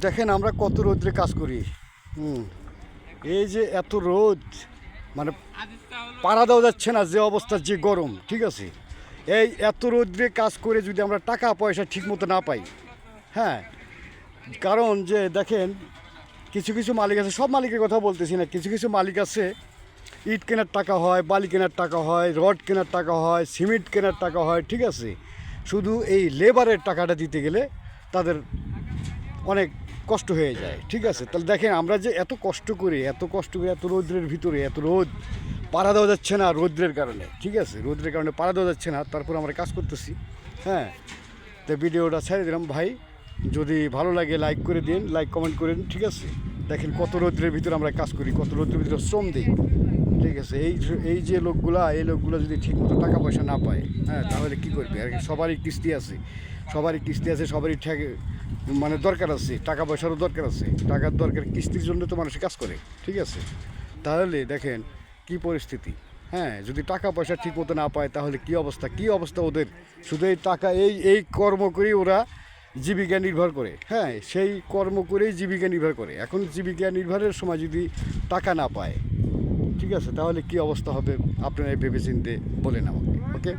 দেখেন আমরা কত রোদ্রে কাজ করি। এই যে এত রোদ, মানে পাড়া দেওয়া যাচ্ছে না, যে অবস্থা, যে গরম, ঠিক আছে। এই এত রোদ্রে কাজ করে যদি আমরা টাকা পয়সা ঠিক মতো না পাই, হ্যাঁ, কারণ যে দেখেন কিছু কিছু মালিক আছে, সব মালিকের কথা বলতেছি না, কিছু কিছু মালিক আছে ইট কেনার টাকা হয়, বালি কেনার টাকা হয়, রড কেনার টাকা হয়, সিমেন্ট কেনার টাকা হয়, ঠিক আছে। শুধু এই লেবারের টাকাটা দিতে গেলে তাদের অনেক কষ্ট হয়ে যায়, ঠিক আছে। তাহলে দেখেন আমরা যে এত কষ্ট করি, এত রৌদ্রের ভিতরে, এত রোদ, পাড়া দেওয়া যাচ্ছে না রৌদ্রের কারণে, ঠিক আছে, রৌদ্রের কারণে পাড়া দেওয়া যাচ্ছে না, তারপর আমরা কাজ করতেছি। হ্যাঁ, তো ভিডিওটা ছেড়ে দিলাম ভাই, যদি ভালো লাগে লাইক করে দিন, লাইক কমেন্ট করেন, ঠিক আছে। দেখেন কত রৌদ্রের ভিতরে আমরা কাজ করি, কত রৌদ্রের ভিতরে শ্রম দিই, ঠিক আছে। এই যে লোকগুলা যদি ঠিকমতো টাকা পয়সা না পায়, হ্যাঁ, তাহলে কী করবে আর কি। সবারই কিস্তি আছে, সবারই মানে দরকার আছে, টাকা পয়সারও দরকার আছে, টাকার দরকার, কিস্তির জন্য তো মানুষ কাজ করে, ঠিক আছে। তাহলে দেখেন কি পরিস্থিতি। হ্যাঁ, যদি টাকা পয়সা ঠিক মতো না পায় তাহলে কি অবস্থা ওদের। শুধু এই টাকা, এই কর্ম করেই ওরা জীবিকা নির্ভর করে, হ্যাঁ, সেই কর্ম করেই জীবিকা নির্ভর করে। এখন জীবিকা নির্ভরের সময় যদি টাকা না পায়, ঠিক আছে, তাহলে কি অবস্থা হবে আপনারা ভেবেচিন্তে বলেন আমাকে, ওকে।